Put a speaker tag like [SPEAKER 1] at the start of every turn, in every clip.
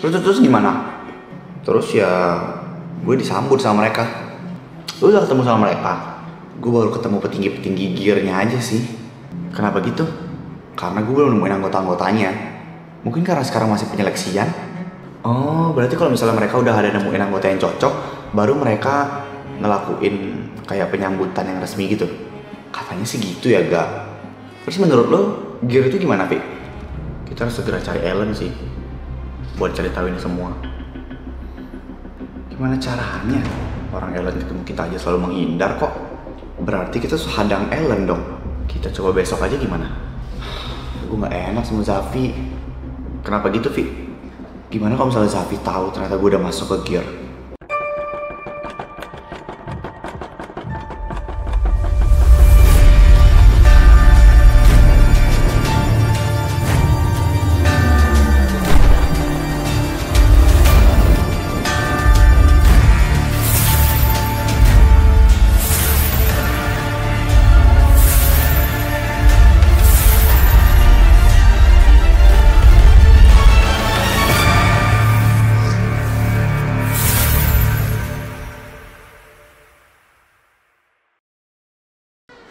[SPEAKER 1] Terus gimana? Terus ya gue disambut sama mereka. Lu udah ketemu sama mereka? Gue baru ketemu petinggi-petinggi gearnya aja sih. Kenapa gitu? Karena gue belum nemuin anggota-anggotanya. Mungkin karena sekarang masih penyeleksian. Oh, berarti kalau misalnya mereka udah ada nemuin anggota yang cocok, baru mereka ngelakuin kayak penyambutan yang resmi gitu. Katanya sih gitu ya, Ga. Terus menurut lo, gear itu gimana, Pi? Kita harus segera cari Ellen sih, buat cari tahu ini semua. Gimana caranya? Orang Ellen ketemu kita aja selalu menghindar kok. Berarti kita harus hadang Ellen dong. Kita coba besok aja gimana? Gue gak enak sama Zafi. Kenapa gitu, Vi? Gimana kalau misalnya Zafi tahu ternyata gue udah masuk ke gear?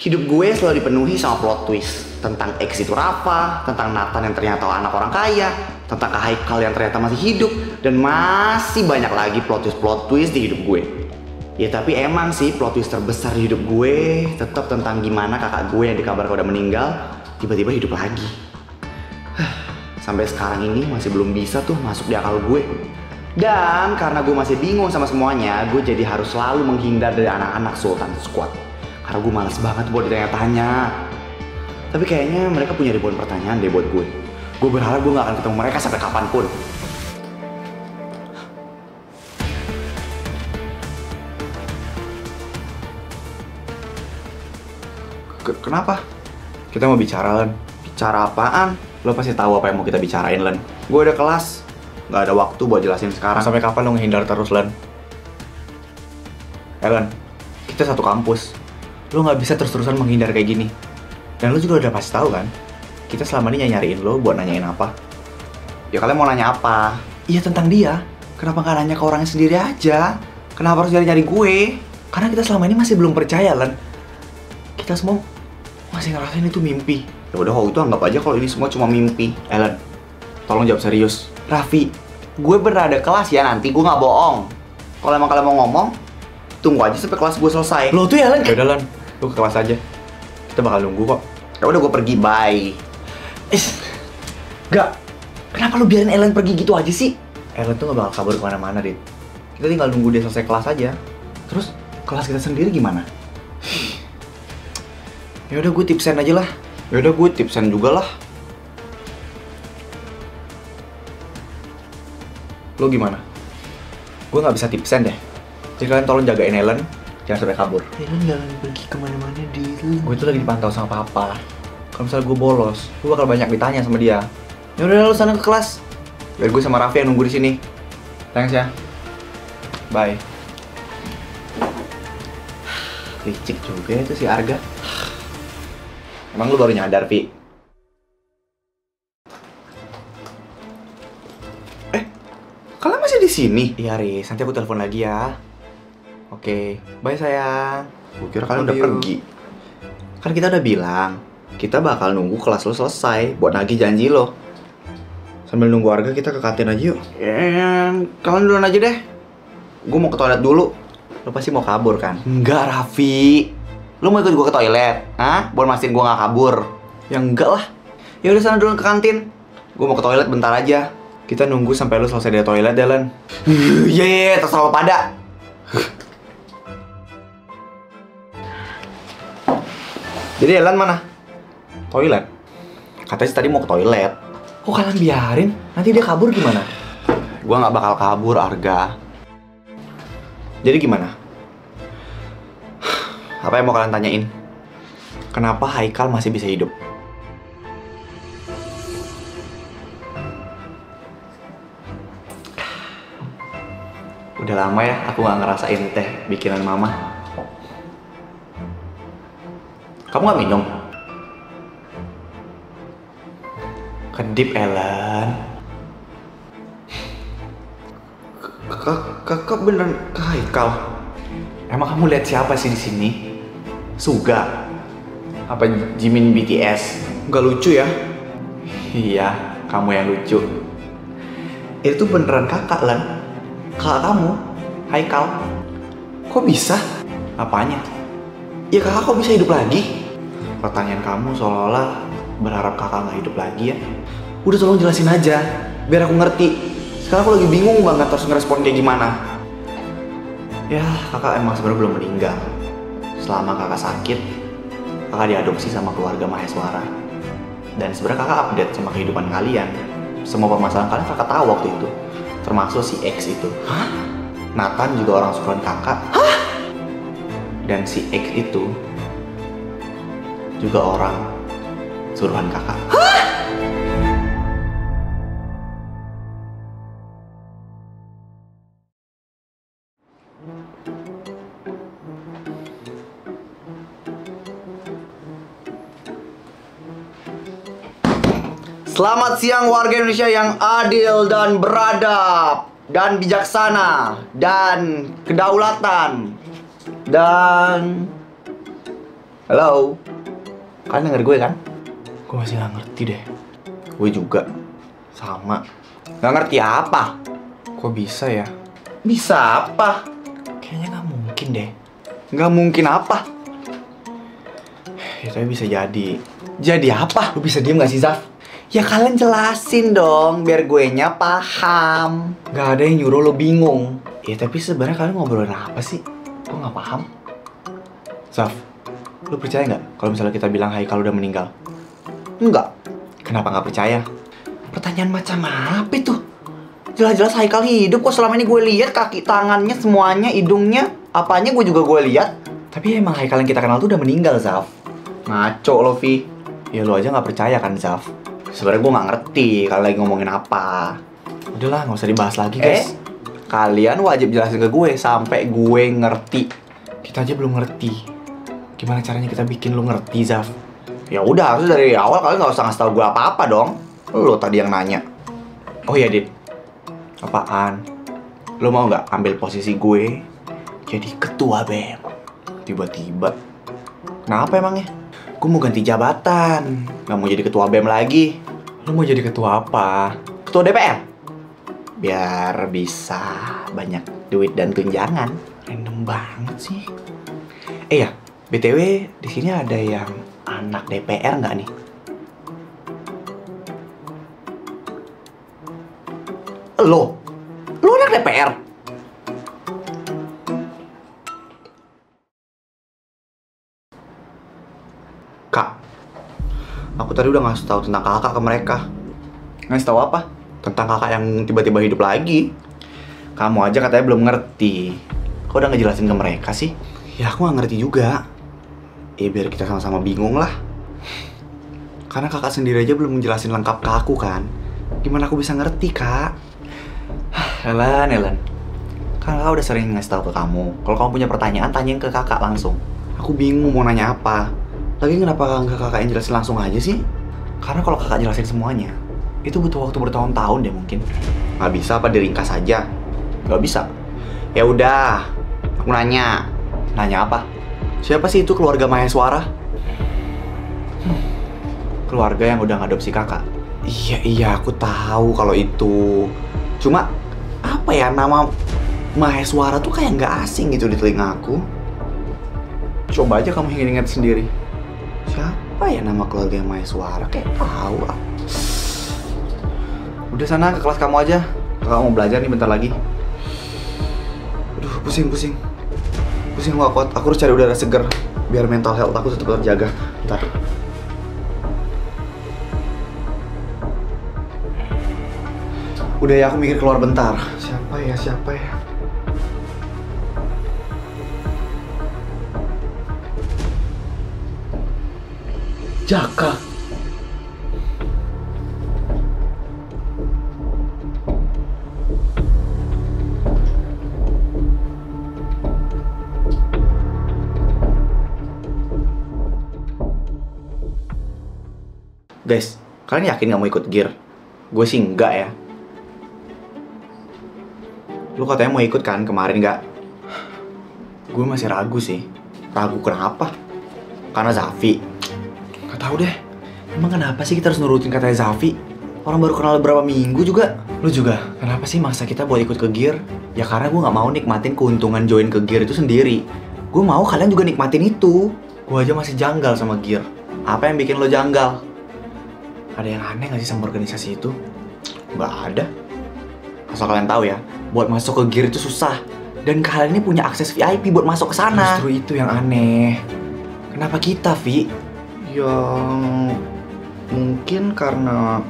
[SPEAKER 1] Hidup gue selalu dipenuhi sama plot twist. Tentang X itu Rafa, tentang Nathan yang ternyata anak orang kaya, tentang Haikal yang ternyata masih hidup, dan masih banyak lagi plot twist di hidup gue. Ya tapi emang sih plot twist terbesar di hidup gue tetap tentang gimana kakak gue yang dikabarkan udah meninggal tiba-tiba hidup lagi. Sampai sekarang ini masih belum bisa tuh masuk di akal gue. Dan karena gue masih bingung sama semuanya, gue jadi harus selalu menghindar dari anak-anak Sultan Squad. Karena gue males banget buat ditanya-tanya. Tapi kayaknya mereka punya ribuan pertanyaan deh buat gue. Gue berharap gue gak akan ketemu mereka sampai kapanpun. Kenapa? Kita mau bicara, Len. Bicara apaan? Lo pasti tahu apa yang mau kita bicarain, Len. Gue udah kelas. Gak ada waktu buat jelasin sekarang. Sampai kapan lo ngehindar terus, Len? Len, kita satu kampus. Lo gak bisa terus-terusan menghindar kayak gini. Dan lo juga udah pasti tahu kan, kita selama ini nyariin lo buat nanyain apa. Ya kalian mau nanya apa? Iya tentang dia. Kenapa gak nanya ke orangnya sendiri aja? Kenapa harus nyari-nyari gue? Karena kita selama ini masih belum percaya, Len. Kita semua masih ngerasain itu mimpi. Ya udah kalau itu anggap aja kalau ini semua cuma mimpi. Ellen, tolong jawab serius. Raffi, gue bener ada kelas ya nanti, gue gak bohong. Kalau emang kalian mau ngomong, tunggu aja sampai kelas gue selesai. Lo tuh ya, Len. Ya udah, Len. Lu ke kelas aja. Kita bakal nunggu kok. Ya udah gue pergi, bye. Gak. Kenapa lu biarin Ellen pergi gitu aja sih? Ellen tuh gak bakal kabur kemana-mana, Dit. Kita tinggal nunggu dia selesai kelas aja. Terus kelas kita sendiri gimana? Ya udah gue tipsen aja lah. Ya udah gue tipsen juga lah. Lo gimana? Gue nggak bisa tipsen deh. Jadi kalian tolong jagain Ellen, jangan sampai kabur. Ellen jangan pergi kemana-mana dulu. Gue tuh lagi dipantau sama papa. Kalau misalnya gue bolos, gue bakal banyak ditanya sama dia. Ya udah lo sana ke kelas. Biar gue sama Raffi yang nunggu di sini. Thanks ya. Bye. Licik juga itu si Arga. Emang lu baru nyadar, Vi? Kalian masih di sini? Iya, Riz. Nanti aku telepon lagi ya. Oke, bye sayang. Gue kira kalian udah pergi. Kan kita udah bilang, kita bakal nunggu kelas lo selesai buat nagih janji lo. Sambil nunggu Arga kita ke kantin aja yuk. Kalian duluan aja deh. Gue mau ke toilet dulu. Lo pasti mau kabur kan? Enggak, Raffi. Lu mau ikut gue ke toilet? Hah? Buat mastiin gue gak kabur? Ya enggak lah. Ya udah sana dulu ke kantin. Gue mau ke toilet bentar aja. Kita nunggu sampai lu selesai dari toilet deh, Len. Iya, terserah lo pada. Jadi Ellen mana? Toilet? Katanya sih tadi mau ke toilet. Kok kalian biarin? Nanti dia kabur gimana? Gue gak bakal kabur, Arga. Jadi gimana? Apa yang mau kalian tanyain? Kenapa Haikal masih bisa hidup? Udah lama ya aku gak ngerasain teh bikinan mama. Kamu gak minum? Kedip, Ellen. Kakak beneran ke Haikal? Emang kamu lihat siapa sih di sini? Suga? Apa Jimin BTS? Gak lucu ya? Iya, kamu yang lucu. Itu beneran kakak, Lan. Kakak kamu, Haikal. Kok bisa? Apanya? Ya kakak kok bisa hidup lagi? Pertanyaan kamu seolah-olah berharap kakak gak hidup lagi ya? Udah tolong jelasin aja, biar aku ngerti. Sekarang aku lagi bingung banget harus ngerespon kayak gimana. Ya, kakak emang sebenarnya belum meninggal. Selama kakak sakit, kakak diadopsi sama keluarga Maheswara. Dan sebenarnya kakak update sama kehidupan kalian. Semua permasalahan kalian kakak tahu waktu itu. Termasuk si X itu. Hah? Nathan juga orang suruhan kakak. Hah? Dan si X itu juga orang suruhan kakak. Hah? Selamat siang warga Indonesia yang adil dan beradab dan bijaksana dan kedaulatan dan halo, kalian denger gue kan? Gue masih gak ngerti deh. Gue juga sama. Gak ngerti apa? Kok bisa ya? Bisa apa? Kayaknya gak mungkin deh. Gak mungkin apa? Ya tapi bisa jadi. Jadi apa? Lu bisa diem gak sih, Zaf? Ya kalian jelasin dong, biar gue nya paham. Gak ada yang nyuruh lo bingung. Ya tapi sebenarnya kalian ngobrolin apa sih? Gue gak paham. Zaf, lo percaya gak kalau misalnya kita bilang Haikal udah meninggal? Enggak. Kenapa gak percaya? Pertanyaan macam apa itu? Jelas-jelas Haikal hidup kok. Selama ini gue lihat kaki tangannya semuanya, hidungnya, apanya gue juga gue lihat. Tapi emang Haikal yang kita kenal tuh udah meninggal, Zaf. Ngaco lo, Vi. Ya lo aja gak percaya kan, Zaf? Sebenarnya gue nggak ngerti kalian lagi ngomongin apa. Udahlah, nggak usah dibahas lagi, guys. Kalian wajib jelasin ke gue sampai gue ngerti. Kita aja belum ngerti. Gimana caranya kita bikin lo ngerti, Zaf? Ya udah, harus dari awal kalian nggak usah ngasih tau gue apa-apa dong. Lo tadi yang nanya. Oh iya, Dit. Apaan? Lo mau nggak ambil posisi gue jadi ketua BEM? Tiba-tiba. Kenapa emangnya? Gue mau ganti jabatan, gak mau jadi ketua BEM lagi. Lu mau jadi ketua apa? Ketua DPR? Biar bisa banyak duit dan tunjangan. Random banget sih. Ya, BTW di sini ada yang anak DPR nggak nih? Lo anak DPR? Kak, aku tadi udah ngasih tahu tentang kakak ke mereka. Ngasih tahu apa? Tentang kakak yang tiba-tiba hidup lagi. Kamu aja katanya belum ngerti. Kok udah ngejelasin ke mereka sih? Ya aku nggak ngerti juga. Ya biar kita sama-sama bingung lah. Karena kakak sendiri aja belum menjelasin lengkap ke aku kan. Gimana aku bisa ngerti, Kak? Elan. Kan kakak udah sering ngasih tahu ke kamu. Kalau kamu punya pertanyaan, tanyain ke kakak langsung. Aku bingung mau nanya apa. Lagi kenapa nggak kakak yang jelasin langsung aja sih? Karena kalau kakak jelasin semuanya, itu butuh waktu bertahun-tahun deh mungkin. Nggak bisa apa diringkas aja? Nggak bisa. Ya udah, aku nanya. Nanya apa? Siapa sih itu keluarga Maheswara? Keluarga yang udah ngadopsi kakak. Iya, aku tahu kalau itu. Cuma apa ya, nama Maheswara tuh kayak nggak asing gitu di telinga aku. Coba aja kamu ingat-ingat sendiri. Siapa ya nama keluarga yang Maheswara? Kayak tahu ah. Udah sana ke kelas kamu aja. Kakak mau belajar nih bentar lagi. Aduh, pusing. Pusing gak kuat. Aku harus cari udara seger biar mental health aku tetap terjaga. Bentar. Udah ya, aku mikir keluar bentar. Siapa ya? Jaka. Guys, kalian yakin gak mau ikut gear? Gue sih enggak ya. Lu katanya mau ikut kan kemarin nggak? Gue masih ragu sih. Ragu kenapa? Karena Zafi. Gak tau deh. Emang kenapa sih kita harus nurutin katanya Zafi? Orang baru kenal berapa minggu juga. Lu juga, kenapa sih maksa kita buat ikut ke Gear? Ya karena gue gak mau nikmatin keuntungan join ke Gear itu sendiri. Gue mau kalian juga nikmatin itu. Gue aja masih janggal sama Gear. Apa yang bikin lo janggal? Ada yang aneh gak sih sama organisasi itu? Gak ada. Asal kalian tahu ya, buat masuk ke Gear itu susah. Dan kalian ini punya akses VIP buat masuk ke sana. Justru itu yang aneh. Kenapa kita, Vi? Yang mungkin karena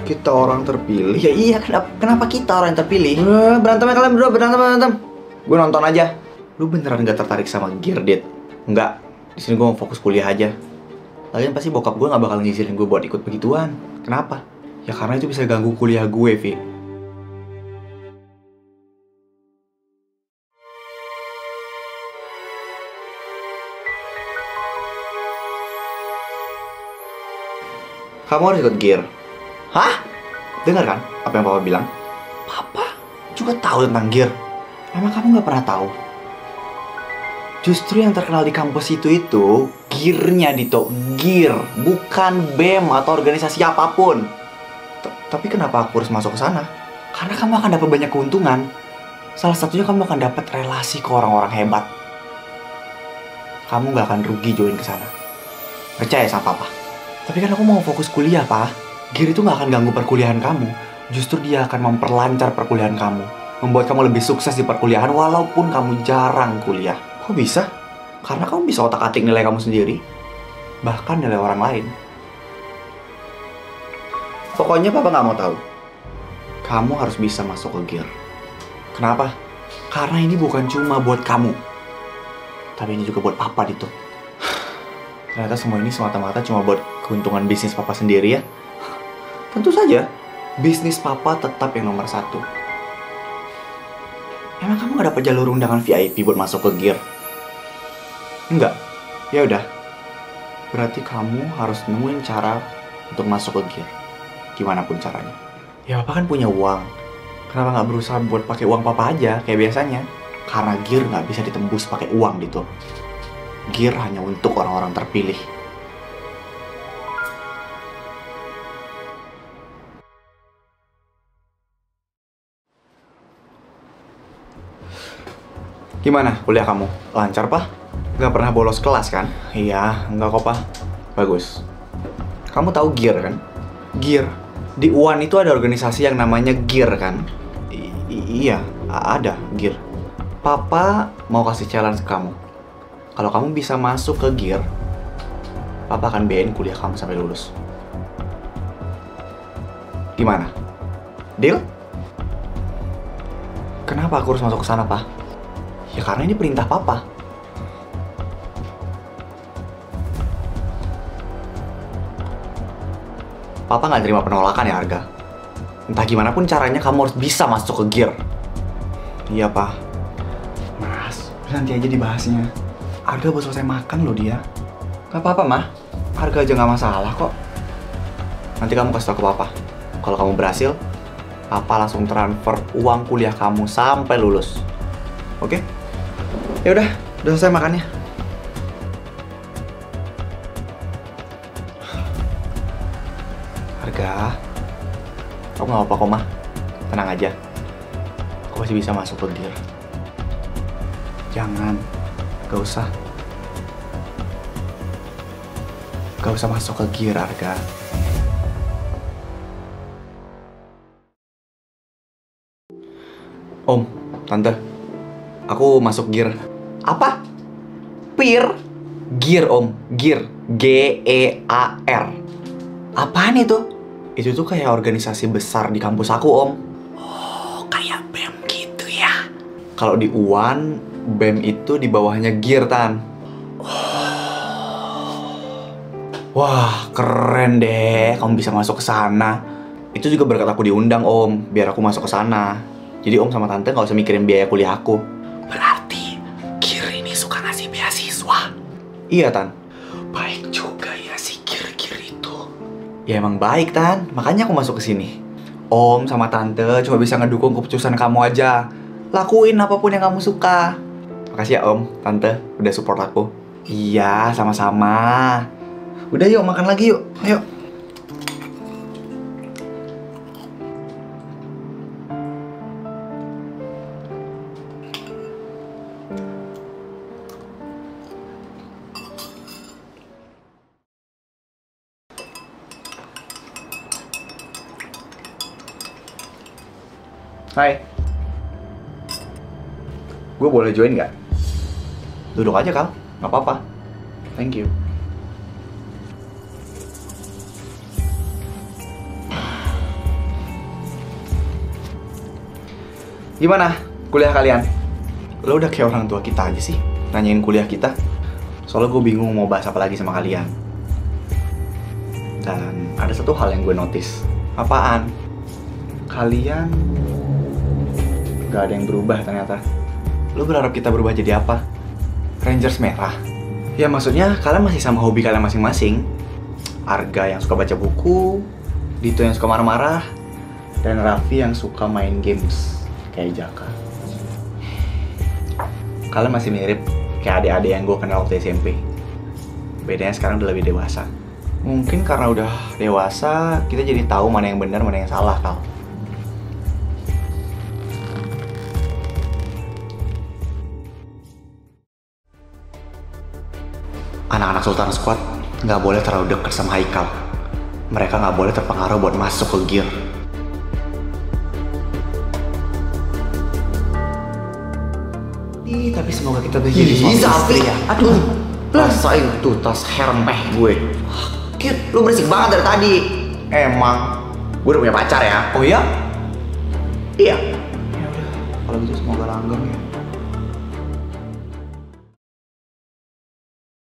[SPEAKER 1] kita orang terpilih. Ya iya, kenapa kita orang yang terpilih? Berantem ya kalian berdua, berantem. Gue nonton aja. Lu beneran gak tertarik sama Gear, Dit? Enggak. Di sini gue mau fokus kuliah aja. Lagian pasti bokap gue gak bakal ngizinin gue buat ikut begituan. Kenapa? Ya karena itu bisa ganggu kuliah gue, Vi. Kamu harus ikut Gear. Hah? Dengar kan apa yang Papa bilang? Papa juga tahu tentang Gear. Emang kamu nggak pernah tahu? Justru yang terkenal di kampus itu Gear-nya, Dito. Gear, bukan BEM atau organisasi apapun. Tapi kenapa aku harus masuk ke sana? Karena kamu akan dapat banyak keuntungan. Salah satunya kamu akan dapat relasi ke orang-orang hebat. Kamu nggak akan rugi join ke sana. Percaya sama Papa. Tapi kan aku mau fokus kuliah, Pak. Gear itu gak akan ganggu perkuliahan kamu. Justru dia akan memperlancar perkuliahan kamu. Membuat kamu lebih sukses di perkuliahan walaupun kamu jarang kuliah. Kok bisa? Karena kamu bisa otak-atik nilai kamu sendiri. Bahkan nilai orang lain. Pokoknya Papa gak mau tahu. Kamu harus bisa masuk ke Gear. Kenapa? Karena ini bukan cuma buat kamu. Tapi ini juga buat Papa, Dito. Ternyata semua ini semata-mata cuma buat keuntungan bisnis Papa sendiri ya. Tentu saja, bisnis Papa tetap yang nomor satu. Emang kamu gak dapat jalur undangan VIP buat masuk ke Gear? Enggak? Ya udah. Berarti kamu harus nemuin cara untuk masuk ke Gear. Gimana pun caranya. Ya Papa kan punya uang. Kenapa gak berusaha buat pakai uang Papa aja kayak biasanya? Karena Gear gak bisa ditembus pakai uang gitu. Gear hanya untuk orang-orang terpilih. Gimana kuliah kamu? Lancar, Pak? Gak pernah bolos kelas kan? Iya, enggak kok, Pak. Bagus. Kamu tahu Gear kan? Gear. Di UAN itu ada organisasi yang namanya Gear kan? Iya, ada Gear. Papa mau kasih challenge ke kamu. Kalau kamu bisa masuk ke Gear, Papa akan biayain kuliah kamu sampai lulus. Gimana? Deal? Kenapa aku harus masuk ke sana, Pak? Ya karena ini perintah Papa. Papa nggak terima penolakan ya, Arga. Entah gimana pun caranya kamu harus bisa masuk ke Gear. Iya, Pak. Mas, nanti aja dibahasnya. Arga baru selesai makan loh dia. Gak apa-apa, Mah. Arga aja gak masalah kok. Nanti kamu kasih tau ke Papa. Kalau kamu berhasil, Papa langsung transfer uang kuliah kamu sampai lulus. Oke? Ya udah selesai makannya. Arga, kamu gak apa-apa kok, Mah. Tenang aja. Aku masih bisa masuk ke Gear. Jangan. Gak usah. Gak usah masuk ke Gear, Arga. Om, Tante, aku masuk Gear. Apa? Peer? Gear, Om. Gear. G-E-A-R. Apaan itu? Itu tuh kayak organisasi besar di kampus aku, Om. Oh, kayak BEM gitu ya? Kalau di UAN, BEM itu di bawahnya Gear, Tan. Wah, keren deh. Kamu bisa masuk ke sana. Itu juga berkat aku diundang, Om. Biar aku masuk ke sana. Jadi Om sama Tante nggak usah mikirin biaya kuliah aku. Berarti Gear ini suka ngasih beasiswa? Iya, Tan. Baik juga ya si Gear itu. Ya emang baik, Tan. Makanya aku masuk ke sini. Om sama Tante cuma bisa ngedukung keputusan kamu aja. lakuin apapun yang kamu suka. Makasih ya Om, Tante, udah support aku. Iya, sama-sama. Udah yuk, makan lagi yuk. Ayo. Hai. Gue boleh join nggak? Duduk aja, Kal. Nggak apa-apa. Thank you. Gimana kuliah kalian? Lo udah kayak orang tua kita aja sih, nanyain kuliah kita. Soalnya gue bingung mau bahas apa lagi sama kalian. Dan ada satu hal yang gue notice. Apaan? Kalian gak ada yang berubah ternyata. Lo berharap kita berubah jadi apa? Rangers merah? Ya maksudnya kalian masih sama hobi kalian masing-masing. Arga yang suka baca buku, Dito yang suka marah-marah, dan Raffi yang suka main games kayak Jaka. Kalian masih mirip kayak adik-adik yang gue kenal waktu SMP. Bedanya sekarang udah lebih dewasa. Mungkin karena udah dewasa, kita jadi tahu mana yang benar, mana yang salah, Kal. Anak-anak Sultan Squad nggak boleh terlalu dekat sama Haikal. Mereka nggak boleh terpengaruh buat masuk ke gear. Tapi semoga kita tuh jadi suami istri ya. Aduh, rasain tuh tas hermeh gue. Cute, lu berisik banget dari tadi. Emang, gue udah punya pacar ya. Oh iya? Iya. Ya udah, kalau gitu semoga langgeng ya.